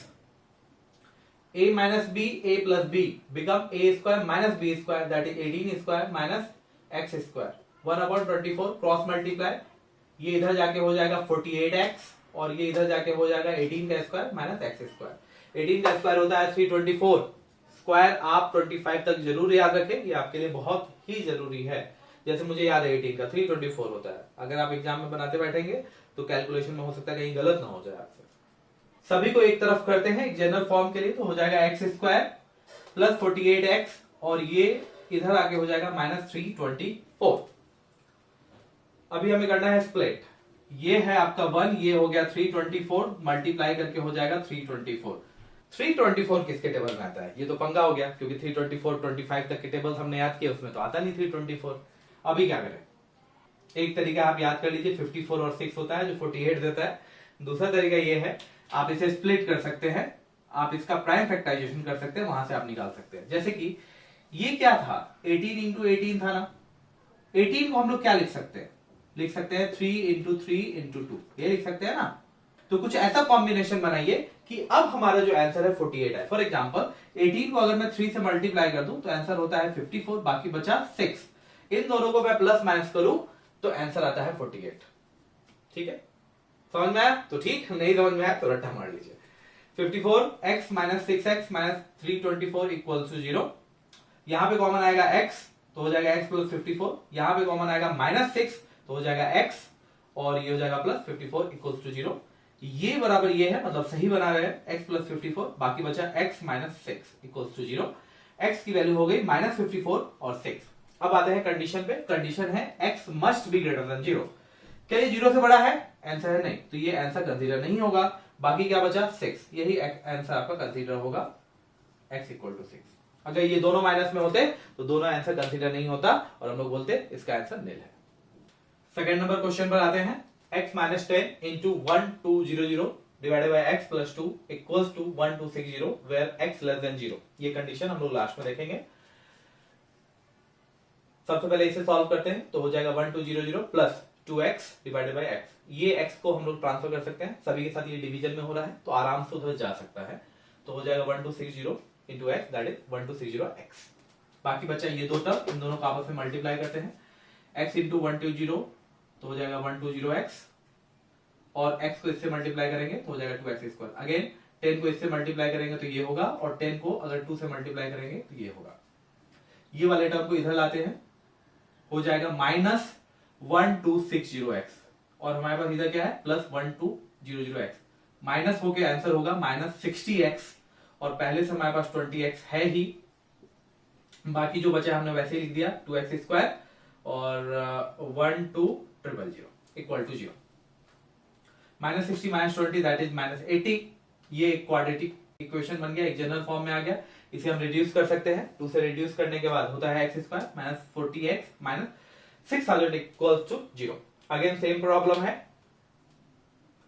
a minus b, a plus b become a square minus B square that is 18 square minus x square, 1/24 cross multiply, ये इधर जाके हो जाएगा 48x और ये इधर जाके हो जाएगा 18 का स्क्वायर माइनस एक्स स्क्वायर। 18 का स्क्वायर होता है 324, स्क्वायर आप 25 तक जरूर याद रखें, ये आपके लिए बहुत ही जरूरी है। जैसे मुझे याद है 18 का 324 होता है, अगर आप एग्जाम में बनाते बैठेंगे तो कैलकुलेशन में हो सकता है कहीं गलत ना हो जाए आपसे। सभी को एक तरफ करते हैं एक जनरल फॉर्म के लिए, तो हो जाएगा एक्स स्क्वायर प्लस 48x और ये इधर आके हो जाएगा -324। अभी हमें करना है स्प्लिट, ये है आपका 1, ये हो गया 324, मल्टीप्लाई करके हो जाएगा 324। 324 किसके टेबल में आता है, ये तो पंगा हो गया क्योंकि 324 25 तक के टेबल हमने याद किए, उसमें तो आता नहीं 324। अभी क्या करें, एक तरीका आप याद कर लीजिए 54 और 6 होता है जो 48 देता है। दूसरा तरीका ये है आप इसे स्प्लिट कर सकते हैं, आप इसका प्राइम फैक्टराइजेशन कर सकते हैं, वहां से आप निकाल सकते हैं। जैसे कि ये क्या था 18 इंटू 18 था ना, 18 को हम लोग क्या लिख सकते हैं, लिख सकते हैं 3 इंटू 3 इंटू 2, ये लिख सकते हैं ना। तो कुछ ऐसा कॉम्बिनेशन बनाइए कि अब हमारा जो आंसर है 48 है। फॉर एग्जांपल 18 को अगर मैं 3 से मल्टीप्लाई कर दूं तो आंसर होता है 54, बाकी बचा 6, इन दोनों को मैं प्लस माइनस करूं तो आंसर आता है 48। ठीक है, समझ में आया तो ठीक, नहीं समझ में आया तो रट्टा मार लीजिए। 54x minus 6x minus 324 equal to 0, यहां पे कॉमन आएगा x तो हो जाएगा x प्लस 54, यहां पे कॉमन आएगा -6 तो हो जाएगा x और ये हो जाएगा प्लस 54 इक्वल टू 0, ये बराबर ये है, मतलब सही बना रहे हैं x प्लस 54, बाकी बचा x minus 6 equal to 0, x की वैल्यू हो गई -54 और 6। अब आते हैं कंडीशन पे, कंडीशन है x must be greater than 0। क्या ये 0 से बड़ा है, आंसर है नहीं, तो ये आंसर कंसीडर नहीं होगा। बाकी क्या बचा 6, यही आंसर आपका कंसीडर होगा x इक्वल टू 6। अगर ये दोनों माइनस में होते तो दोनों आंसर कंसीडर नहीं होता और हम लोग बोलते इसका आंसर निल है। सेकंड नंबर क्वेश्चन पर आते हैं, x minus 10 into 1200 divided by x plus 2 equals to 1260 where x less than 0। ये कंडीशन हम लोग लास्ट में देखेंगे। सबसे पहले इसे सॉल्व करते हैं, तो हो जाएगा 1200 plus 2x divided by x, ये x को हम लोग ट्रांसफर कर सकते हैं, सभी के साथ ये डिवीजन में हो रहा है तो आराम से उधर जा सकता है, तो हो जाएगा 1260 into x that is 1260x। बाकी बचा ये दो टर्म, इन दोनों को आपस में मल्टीप्लाई करते हैं, x इंटू 120 तो हो जाएगा 120x और x को इससे मल्टीप्लाई करेंगे तो हो जाएगा 2x स्क्वायर। अगेन 10 को इससे मल्टीप्लाई करेंगे तो ये होगा और 10 को अगर 2 से मल्टीप्लाई करेंगे तो ये होगा। ये वाले टर्म को इधर लाते हैं, हो जाएगा -1260x और हमारे पास इधर क्या है +1200x, माइनस होके आंसर होगा -60x और पहले से हमारे पास 20x है ही, बाकी जो बचा हमने वैसे ही लिख दिया 2x स्क्वायर और 12000 equal to 0। -60 minus 20 that is -80, ये एक क्वाड्रेटिक इक्वेशन बन गया, एक जनरल फॉर्म में आ गया। इसे हम रिड्यूस कर सकते हैं, 2 से रिड्यूस करने के बाद होता है x square minus 40x minus 6000 equals to 0। Again same problem है,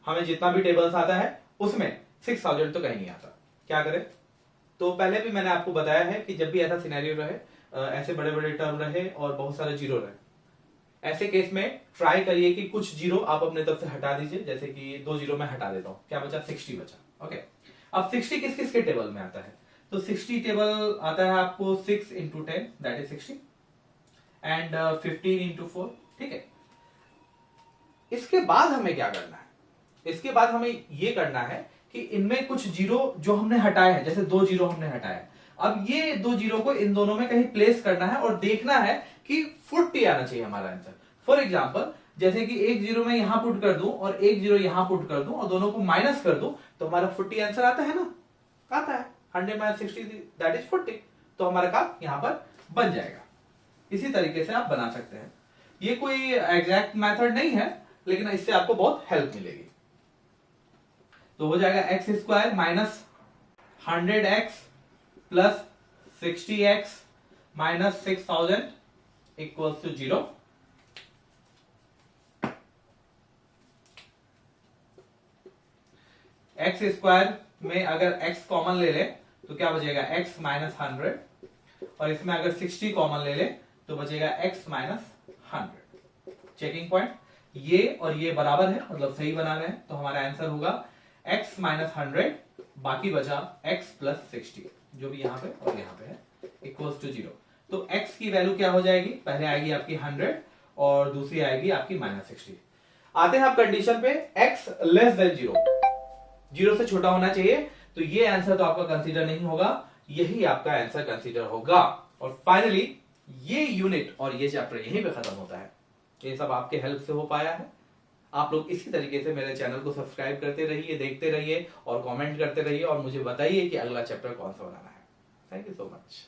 हमें जितना भी टेबल्स आता है उसमें 6000 तो कहीं नहीं आता, क्या करें। तो पहले भी मैंने आपको बताया है कि जब भी ऐसा सिनेरियो रहे, ऐसे बड़े बड़े टर्म रहे और बहुत सारे जीरो रहे, ऐसे केस में ट्राई करिए कि कुछ जीरो आप अपने तरफ से हटा दीजिए, जैसे कि 2 जीरो मैं हटा देता हूं, क्या बचा 60 बचा। ओके, अब 60 किस किस के टेबल में आता है, तो 60 टेबल आता है आपको 6 into 10 that is 60 and 15 into 4। ठीक है, इसके बाद हमें क्या करना है, इसके बाद हमें ये करना है कि इनमें कुछ जीरो जो हमने हटाए हैं, जैसे 2 जीरो हमने हटाए, अब ये 2 जीरो को इन दोनों में कहीं प्लेस करना है और देखना है कि 40 आना चाहिए हमारा आंसर। फॉर एग्जाम्पल जैसे कि एक जीरो मैं यहां पुट कर दूं और एक जीरो यहां पुट कर दूं और दोनों को माइनस कर दूं तो हमारा 40 आंसर आता है ना, आता है 100 माइनस 60 दैट इज 40, तो हमारा काम यहां पर बन जाएगा। इसी तरीके से आप बना सकते हैं, ये कोई एग्जैक्ट मेथड नहीं है लेकिन इससे आपको बहुत हेल्प मिलेगी। तो हो जाएगा x square minus 100x plus 60x minus 6000 equals to 0। X square में अगर x कॉमन ले ले तो क्या बचेगा x माइनस 100 और इसमें अगर 60 कॉमन ले ले तो बचेगा x माइनस 100। चेकिंग पॉइंट, ये और ये बराबर है, मतलब सही बना रहे हैं, तो हमारा आंसर होगा x माइनस 100, बाकी बचा x प्लस 60, जो भी यहाँ पे और यहाँ पे है, इक्वल्स टू 0। तो x की वैल्यू क्या हो जाएगी, पहले आएगी आपकी 100 और दूसरी आएगी आपकी माइनस 60। आते हैं आप कंडीशन पे, x लेस देन 0, 0 से छोटा होना चाहिए, तो ये आंसर तो आपका कंसीडर नहीं होगा, यही आपका आंसर कंसीडर होगा। और फाइनली ये यूनिट और ये चैप्टर यहीं पे खत्म होता है। ये सब आपके हेल्प से हो पाया है। आप लोग इसी तरीके से मेरे चैनल को सब्सक्राइब करते रहिए, देखते रहिए और कमेंट करते रहिए और मुझे बताइए कि अगला चैप्टर कौन सा बनाना है। Thank you so much.